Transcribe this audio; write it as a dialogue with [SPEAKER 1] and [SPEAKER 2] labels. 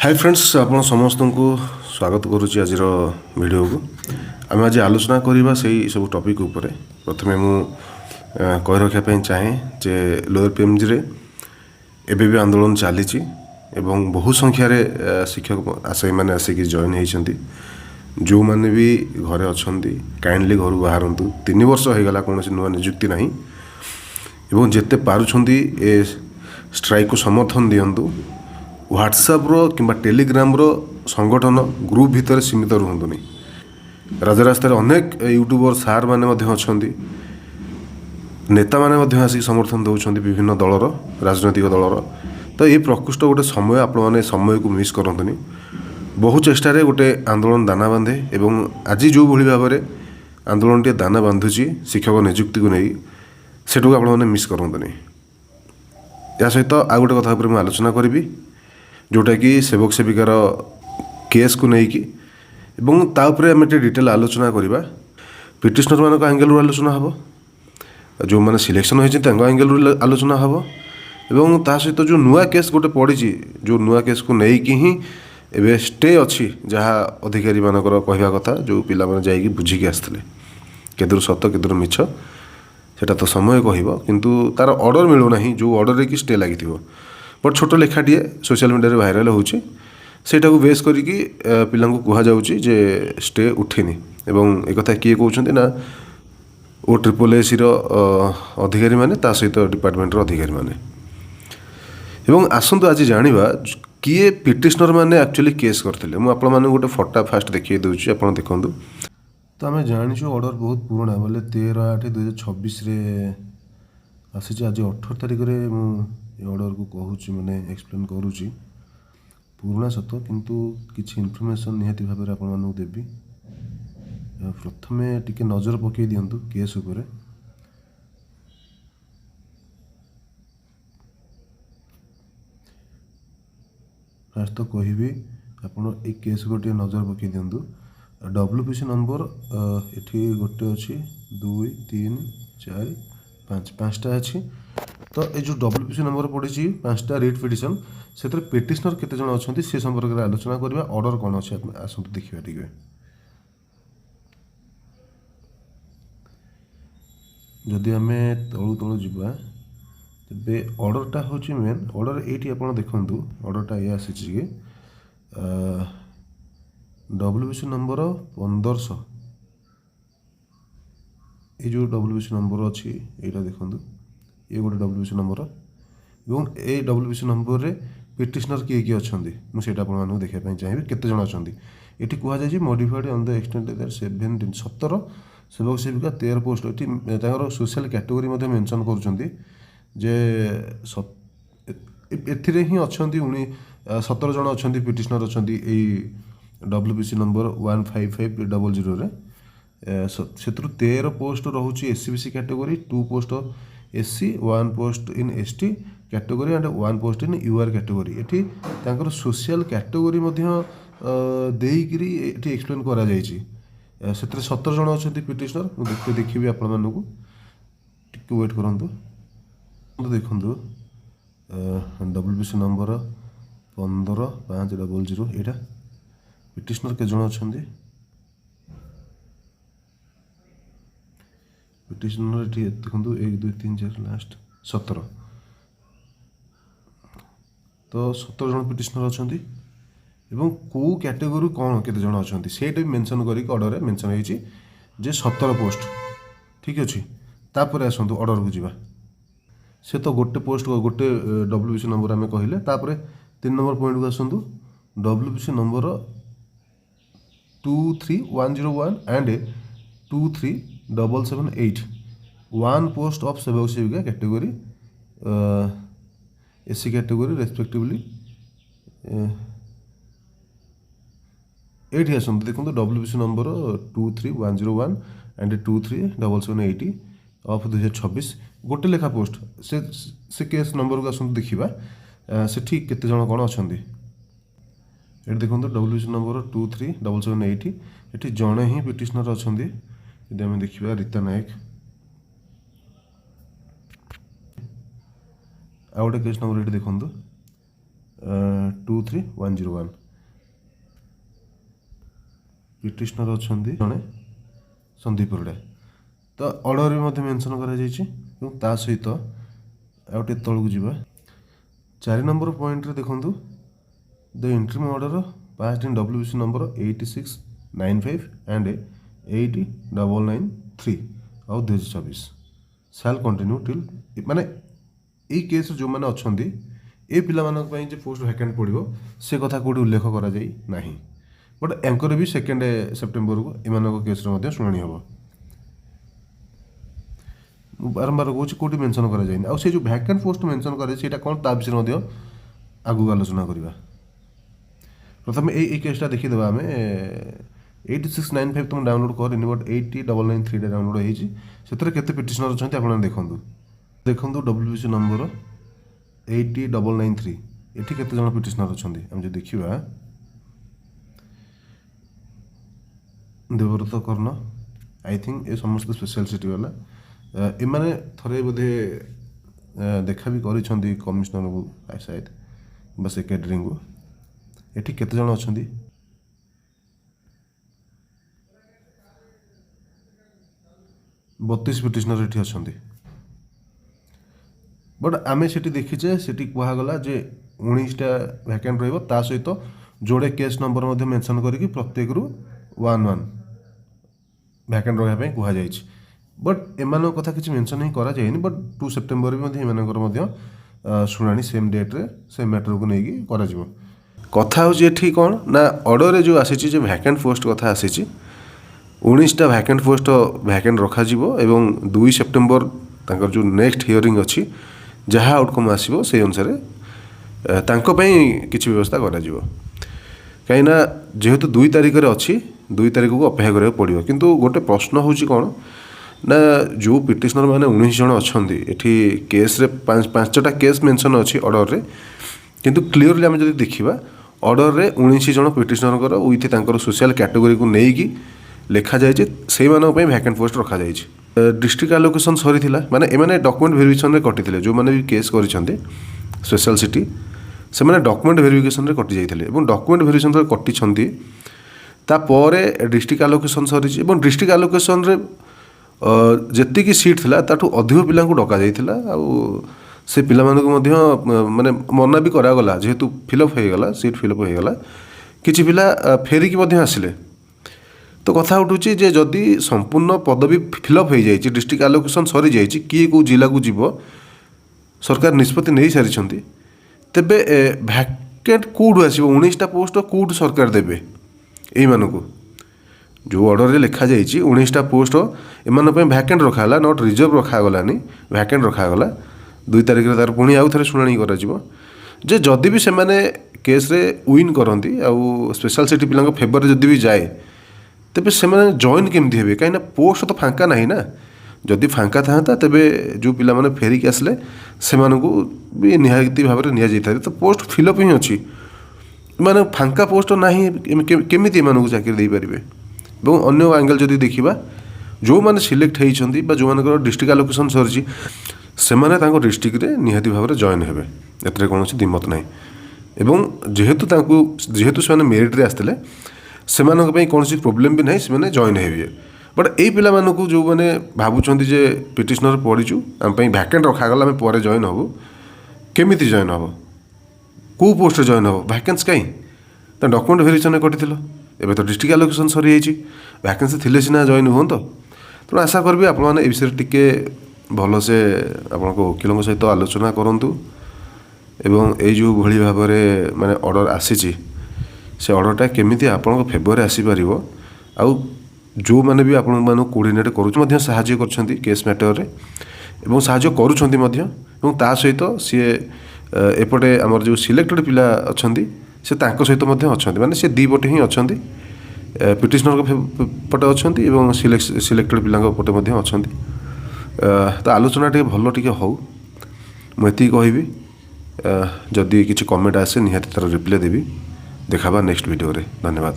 [SPEAKER 1] Hi friends आपण समस्त को स्वागत करुच्ची आज वीडियो को आम आज आलोचना करवा से सब टॉपिक उपरे प्रथमे मु कही रखापी चाहे जे लोअर पीएमजी रे एबे भी आंदोलन चली एवं बहु संख्यार शिक्षक आशय मैंने आसिक जॉइन होती जो मैंने भी घरे अच्छा काइंडली घर बाहर 3 वर्ष हो गला कौन नुआ निजुक्ति ना एवं जिते पारुछंती ए स्ट्राइक को समर्थन दिंतु व्हाट्सएप रो किंबा टेलीग्राम रो संगठन ग्रुप भितर सीमित रुहतुनि राजरास्ता अनेक यूट्यूबर सार मैंने अच्छा नेता मैंने आसिक समर्थन दौरान विभिन्न दलर राजनैतिक दलर तो ये प्रकृष्ट गोटे समय आपने समय को मिस करतुनि बहु चेष्टार गोटे आंदोलन दाना बांधे एवं आज जो भाई भाव में आंदोलन टे दाना बांधुची शिक्षक निजुक्ति को नहीं सेटू आपने मिस करतुनि या सहित आ गोटे कथा मुझे आलोचना करी जोटा कि सेवक सेविकार केस को लेकिन ताऊपर आम डिटेल आलोचना करवा पिटिशनर मान एंगेल आलोचना हम जो मैंने सिलेक्शन होती एंगेल आलोचना हम एवं ता सहित जो नुआ केस गोटे पड़ी जो नुआ केस को लेकिन ही एवं स्टे अच्छी जहाँ अधिकारी मानकर कहवा कथा जो पिला माने जाइकी बुझिकी आसते केदूर सत केदूर मिछ सेटा तो समय कह किंतु तार ऑर्डर मिलूना जो ऑर्डर कि स्टे लगी बट छोट लेखाटे सोशल मीडिया भाइराल होटा को बेस करिकी पिला कहुचे जे स्टे उठिनी एवं एक कथा किए कहते ना ओ ट्रिपल एसी अधिकारी माने ता सहित डिपार्टमेंट अधिकारी माने एवं आसतु आज जानिबा किए पिटिशनर माने एक्चुअली केस करथिले मु आपण माने गोटे फटा फास्ट देखिए दूची आपण देखंतु तो आम जानिछु ऑर्डर बहुत पुराना बोले 13/8/2026 रे आसी आज 18 तारिख रे मु ऑर्डर को कहूँ मैंने एक्सप्लेन करुँची पुराना सत किंतु किसी इनफर्मेशन निहाती भाव में आपण देवी प्रथमे टिके नजर पकई दिंतु केस उपरे फास्ट तो कहि आपण ए केस को टिके नजर पकई दिंतु डब्ल्यूपीसी नंबर एठी गोटे अच्छी 2 3 4 5 5टा अच्छी तो ये जो डब्ल्यूपीसी नंबर पड़ी 5टा रिट पिटिशन से पिटिशनर केते जण अच्छा से संपर्क में आलोचना करवा ऑर्डर कौन अच्छे आसतु देखा टे जदि आम तलू तलू जा तेरे ऑर्डरटा हूँ मेन ऑर्डर ये आप देखूँ ऑर्डरटा ये आसी डब्ल्यूपीसी नंबर 1500 ये जो डब्ल्यूपीसी नंबर अच्छी यहाँ देखूँ ये गोटे डब्ल्यूपीसी नंबर एवं ए डब्ल्यूपीसी नंबर रे पिटिशनर किए किए अच्छा मुझे आपको देखापी चाहिए केते जण अच्छा ये कहुई मॉडिफाइड ऑन द एक्सटेंट 17 सेवक सेविका 13 पोस्ट ये सोशल कैटेगोरी मेंशन कर एथिरे ही अच्छा 17 जण अच्छा पिटिशनर अच्छा डब्ल्यूपीसी नंबर 15500 रे से 13 पोस्ट रोचे SCBC category 2 post SC 1 post in ST category and 1 post in UR category एटी सोशल कैटेगोरी देकरी ये एक्सप्लेन करा जायछि से 17 जण अच्छा पिटिशनर देखिए आपण मानू टिके वेट करूँ देखूँ डब्ल्यूपीसी नंबर 15500 यहाँ पिटिशनर के जण अच्छा पिटिशनर देखो 1 2 3 4 लास्ट 17 तो 17 जन पिटिशनर अच्छा कौ कैटेगोरी कौन केते जन अच्छा से मेंशन करके ऑर्डर में मेंशन होती जे 17 पोस्ट ठीक अच्छे तापर आसतु ऑर्डर को जीवा से तो गोटे पोस्ट गोटे डब्ल्यूपीसी नंबर आम कहले 3 नंबर पॉइंट को आसतु WPC number 23101 and 23778 1 post of सेवक सेविका कैटेगोरी एससी कैटेगोरी रेस्पेक्टिवली ये आसतु देखो डब्ल्यूपीसी नंबर 23101 एंड 23778 ऑफ 2026 गोटे लेखा पोस्ट से केस नंबर को आसतु देखा से ठीक केते जण कौन अच्छा ये देखो डब्ल्यूपीसी नंबर 23778 ये जड़े ही पिटिशनर अच्छा यदि आम देखा रीता नायक आ गोटे केस नंबर ये देखो 23101 ପିଟିସନର ଅଛନ୍ତି ଜଣେ ସନ୍ଦୀପ ପରିଡ଼ା। ତ ଅର୍ଡ଼ର ବି ମଧ୍ୟ ମେନସନ୍ କରାଯାଇଛି ଏବଂ ତା ସହିତ ଆଉ ଟିକେ ତଳକୁ ଯିବା 4 ନମ୍ବର ପଏଣ୍ଟରେ ଦେଖନ୍ତୁ the interim order passed in WBC number 8695 and 8993 ଆଉ 2024 ସାଲ୍ କଣ୍ଟିନ୍ୟୁ ଟିଲ୍ ମାନେ ଏଇ କେସ୍ରେ ଯେଉଁମାନେ ଅଛନ୍ତି ଏ ପିଲାମାନଙ୍କ ପାଇଁ ଯେ ପୋଷ୍ଟ ଭ୍ୟାକାଣ୍ଟ ପଡ଼ିବ ସେ କଥା କେଉଁଠି ଉଲ୍ଲେଖ କରାଯାଇ ନାହିଁ। ବଟ୍ ୟାଙ୍କର ବି 2 ସେପ୍ଟେମ୍ବରକୁ ଏମାନଙ୍କ କେସ୍ରେ ମଧ୍ୟ ଶୁଣାଣି ହେବ। ମୁଁ ବାରମ୍ବାର କହୁଛି କେଉଁଠି ମେନସନ୍ କରାଯାଇନି। ଆଉ ସେ ଯେଉଁ ଭ୍ୟାକାଣ୍ଟ ପୋଷ୍ଟ ମେନସନ୍ କରାଯାଇଛି ସେଇଟା କ'ଣ ତା ବିଷୟରେ ମଧ୍ୟ ଆଗକୁ ଆଲୋଚନା କରିବା। ପ୍ରଥମେ ଏଇ କେସ୍ଟା ଦେଖିଦେବା ଆମେ 8695 ତୁମେ ଡାଉନଲୋଡ଼ କରିନି ବଟ୍ 8993ଟା ଡାଉନଲୋଡ଼ ହେଇଛି। ସେଥିରେ କେତେ ପିଟିସନର ଅଛନ୍ତି ଆପଣ ଦେଖନ୍ତୁ WBC ନମ୍ବର 8993 ଏଠି କେତେ ଜଣ ପିଟିସନର ଅଛନ୍ତି ଆମେ ଯଦି ଦେଖିବା ଦେବବ୍ରତ କର୍ଣ୍ଣ ଆଇ ଥିଙ୍କ ଏ ସମସ୍ତେ ସ୍ପେଶାଲ ସିଟି ବାଲା ଏମାନେ ଥରେ ବୋଧେ ଦେଖା ବି କରିଛନ୍ତି କମିଶନରଙ୍କୁ ସାୟଦ ବା ସେକ୍ରେଟାରୀଙ୍କୁ। ଏଠି କେତେ ଜଣ ଅଛନ୍ତି 32 ପିଟିସନର ଏଠି ଅଛନ୍ତି। ବଟ୍ ଆମେ ସେଠି ଦେଖିଛେ ସେଠି କୁହାଗଲା ଯେ 19ଟା ଭ୍ୟାକାଣ୍ଟ ରହିବ ତା ସହିତ ଯୋଡ଼େ କେସ୍ ନମ୍ବର ମଧ୍ୟ ମେନସନ୍ କରିକି ପ୍ରତ୍ୟେକରୁ 1 ଭ୍ୟାକାଣ୍ଟ ରହିବା ପାଇଁ କୁହାଯାଇଛି। ବଟ୍ ଏମାନଙ୍କ କଥା କିଛି ମେନସନ୍ ହିଁ କରାଯାଇନି। ବଟ୍ 2 ସେପ୍ଟେମ୍ବର ବି ମଧ୍ୟ ଏମାନଙ୍କର ମଧ୍ୟ ଶୁଣାଣି ସେମ୍ ଡେଟ୍ରେ ସେମ୍ ମ୍ୟାଟରକୁ ନେଇକି କରାଯିବ। କଥା ହେଉଛି ଏଠି କ'ଣ ନା ଅର୍ଡ଼ରରେ ଯେଉଁ ଆସିଛି ଯେ ଭ୍ୟାକାଣ୍ଟ ପୋଷ୍ଟ କଥା ଆସିଛି 19ଟା ଭ୍ୟାକାଣ୍ଟ ପୋଷ୍ଟ ଭ୍ୟାକାଣ୍ଟ ରଖାଯିବ ଏବଂ 2 ସେପ୍ଟେମ୍ବର ତାଙ୍କର ଯେଉଁ ନେକ୍ସଟ ହିୟରିଂ ଅଛି ଯାହା ଆଉଟକମ୍ ଆସିବ ସେଇ ଅନୁସାରେ ତାଙ୍କ ପାଇଁ କିଛି ବ୍ୟବସ୍ଥା କରାଯିବ। କାହିଁକିନା ଯେହେତୁ 2 ତାରିଖରେ ଅଛି 2 ତାରିଖକୁ ଅପେକ୍ଷା କରିବାକୁ ପଡ଼ିବ। କିନ୍ତୁ ଗୋଟେ ପ୍ରଶ୍ନ ହେଉଛି କ'ଣ ନା ଯେଉଁ ପିଟିସନର ମାନେ 19 ଜଣ ଅଛନ୍ତି ଏଠି କେସ୍ରେ 5ଟା କେସ୍ ମେନସନ୍ ଅଛି ଅର୍ଡ଼ରରେ କିନ୍ତୁ କ୍ଲିଅରଲି ଆମେ ଯଦି ଦେଖିବା ଅର୍ଡ଼ରରେ 19 ଜଣ ପିଟିସନରଙ୍କର ୱିଥ୍ ତାଙ୍କର ସୋସିଆଲ କ୍ୟାଟେଗୋରିକୁ ନେଇକି ଲେଖାଯାଇଛି ସେଇମାନଙ୍କ ପାଇଁ ଭ୍ୟାକାଣ୍ଟ ପୋଷ୍ଟ ରଖାଯାଇଛି। ଡିଷ୍ଟ୍ରିକ୍ଟ ଆଲୋକେସନ୍ ସରିଥିଲା ମାନେ ଏମାନେ ଡକୁମେଣ୍ଟ ଭେରିଫିକେସନରେ କଟିଥିଲେ ଯେଉଁମାନେ ବି କେସ୍ କରିଛନ୍ତି ସ୍ପେଶାଲ ସିଟି ସେମାନେ ଡକୁମେଣ୍ଟ ଭେରିଫିକେସନରେ କଟି ଯାଇଥିଲେ ଏବଂ ଡକୁମେଣ୍ଟ ଭେରିଫିକେସନରେ କଟିଛନ୍ତି ତାପରେ ଡିଷ୍ଟ୍ରିକ୍ଟ ଆଲୋକେସନ୍ ସରିଛି ଏବଂ ଡିଷ୍ଟ୍ରିକ୍ଟ ଆଲୋକେସନରେ ଯେତିକି ସିଟ୍ ଥିଲା ତାଠୁ ଅଧିକ ପିଲାଙ୍କୁ ଡକାଯାଇଥିଲା ଆଉ ସେ ପିଲାମାନଙ୍କୁ ମଧ୍ୟ ମାନେ ମନା ବି କରାଗଲା ଯେହେତୁ ଫିଲ୍ଅପ୍ ହୋଇଗଲା ସିଟ୍ ଫିଲ୍ଅପ୍ ହୋଇଗଲା କିଛି ପିଲା ଫେରିକି ମଧ୍ୟ ଆସିଲେ। ତ କଥା ଉଠୁଛି ଯେ ଯଦି ସମ୍ପୂର୍ଣ୍ଣ ପଦବୀ ଫିଲ୍ଅପ୍ ହୋଇଯାଇଛି ଡିଷ୍ଟ୍ରିକ୍ଟ ଆଲୋକେସନ୍ ସରିଯାଇଛି କିଏ କେଉଁ ଜିଲ୍ଲାକୁ ଯିବ ସରକାର ନିଷ୍ପତ୍ତି ନେଇସାରିଛନ୍ତି ତେବେ ଭ୍ୟାକେଣ୍ଟ କେଉଁଠୁ ଆସିବ 19ଟା ପୋଷ୍ଟ କେଉଁଠୁ ସରକାର ଦେବେ ଏଇମାନଙ୍କୁ ଯେଉଁ ଅର୍ଡ଼ରରେ ଲେଖାଯାଇଛି 19ଟା ପୋଷ୍ଟ ଏମାନଙ୍କ ପାଇଁ ଭ୍ୟାକେଣ୍ଟ ରଖାଗଲା ନଟ୍ ରିଜର୍ଭ ରଖାଗଲାନି ଭ୍ୟାକେଣ୍ଟ ରଖାଗଲା 2 ତାରିଖରେ ତାର ପୁଣି ଆଉ ଥରେ ଶୁଣାଣି କରାଯିବ ଯେ ଯଦି ବି ସେମାନେ କେସ୍ରେ ୱିନ୍ କରନ୍ତି ଆଉ ସ୍ପେଶାଲ ସିଟି ପିଲାଙ୍କ ଫେଭରରେ ଯଦି ବି ଯାଏ ତେବେ ସେମାନେ ଜଏନ୍ କେମିତି ହେବେ କାହିଁକିନା ପୋଷ୍ଟ ତ ଫାଙ୍କା ନାହିଁ ନା। ଯଦି ଫାଙ୍କା ଥାନ୍ତା ତେବେ ଯେଉଁ ପିଲାମାନେ ଫେରିକି ଆସିଲେ ସେମାନଙ୍କୁ ବି ନିହାତି ଭାବରେ ନିଆଯାଇଥାଏ। ତ ପୋଷ୍ଟ ଫିଲ୍ଅପ୍ ହିଁ ଅଛି ମାନେ ଫାଙ୍କା ପୋଷ୍ଟ ନାହିଁ କେମିତି ଏମାନଙ୍କୁ ଚାକିରି ଦେଇପାରିବେ। ଏବଂ ଅନ୍ୟ ଆଙ୍ଗେଲ ଯଦି ଦେଖିବା ଯେଉଁମାନେ ସିଲେକ୍ଟ ହେଇଛନ୍ତି ବା ଯେଉଁମାନଙ୍କର ଡିଷ୍ଟ୍ରିକ୍ଟ ଆଲୋକେସନ୍ ସରିଛି ସେମାନେ ତାଙ୍କ ଡିଷ୍ଟ୍ରିକ୍ଟରେ ନିହାତି ଭାବରେ ଜଏନ୍ ହେବେ ଏଥିରେ କୌଣସି ଦ୍ୱିମତ ନାହିଁ। ଏବଂ ଯେହେତୁ ସେମାନେ ମେରିଟ୍ରେ ଆସିଥିଲେ ସେମାନଙ୍କ ପାଇଁ କୌଣସି ପ୍ରୋବ୍ଲେମ୍ ବି ନାହିଁ ସେମାନେ ଜଏନ୍ ହେବେ। ବଟ୍ ଏଇ ପିଲାମାନଙ୍କୁ ଯେଉଁମାନେ ଭାବୁଛନ୍ତି ଯେ ପିଟିସନର ପଡ଼ିଛୁ ଆମ ପାଇଁ ଭ୍ୟାକେଣ୍ଟ ରଖାଗଲା ଆମେ ପରେ ଜଏନ୍ ହେବୁ କେମିତି ଜଏନ୍ ହେବ କେଉଁ ପୋଷ୍ଟରେ ଜଏନ୍ ହେବ ଭ୍ୟାକେନ୍ସି କାହିଁ ତା ଡକୁମେଣ୍ଟ ଭେରିଫିକେସନରେ କଟିଥିଲ ଏବେ ତ ଡିଷ୍ଟ୍ରିକ୍ଟ ଆଲୋକେସନ୍ ସରିଯାଇଛି ଭ୍ୟାକେନ୍ସି ଥିଲେ ସିନା ଜଏନ୍ ହୁଅନ୍ତ। ତେଣୁ ଆଶା କରିବି ଆପଣମାନେ ଏ ବିଷୟରେ ଟିକେ ଭଲସେ ଆପଣଙ୍କ ଓକିଲଙ୍କ ସହିତ ଆଲୋଚନା କରନ୍ତୁ ଏବଂ ଏଇ ଯେଉଁ ଭଳି ଭାବରେ ମାନେ ଅର୍ଡ଼ର ଆସିଛି ସେ ଅର୍ଡ଼ରଟା କେମିତି ଆପଣଙ୍କ ଫେଭରରେ ଆସିପାରିବ ଆଉ ଯେଉଁମାନେ ବି ଆପଣମାନଙ୍କୁ କୋଡ଼ିନେଟ୍ କରୁଛନ୍ତି ମଧ୍ୟ ସାହାଯ୍ୟ କରୁଛନ୍ତି କେସ୍ ମ୍ୟାଟରରେ ଏବଂ ସାହାଯ୍ୟ କରୁଛନ୍ତି ମଧ୍ୟ ଏବଂ ତା ସହିତ ସିଏ ଏପଟେ ଆମର ଯେଉଁ ସିଲେକ୍ଟେଡ଼ ପିଲା ଅଛନ୍ତି ସେ ତାଙ୍କ ସହିତ ମଧ୍ୟ ଅଛନ୍ତି ମାନେ ସେ 2 ପଟେ ହିଁ ଅଛନ୍ତି ପିଟିସନରଙ୍କ ପଟେ ଅଛନ୍ତି ଏବଂ ସିଲେକ୍ଟେଡ଼ ପିଲାଙ୍କ ପଟେ ମଧ୍ୟ ଅଛନ୍ତି। ତ ଆଲୋଚନା ଟିକେ ଭଲ ଟିକେ ହଉ ମୁଁ ଏତିକି କହିବି। ଯଦି କିଛି କମେଣ୍ଟ ଆସେ ନିହାତି ତାର ରିପ୍ଲାଏ ଦେବି। ଦେଖାବା ନେକ୍ସଟ ଭିଡ଼ିଓରେ ଧନ୍ୟବାଦ।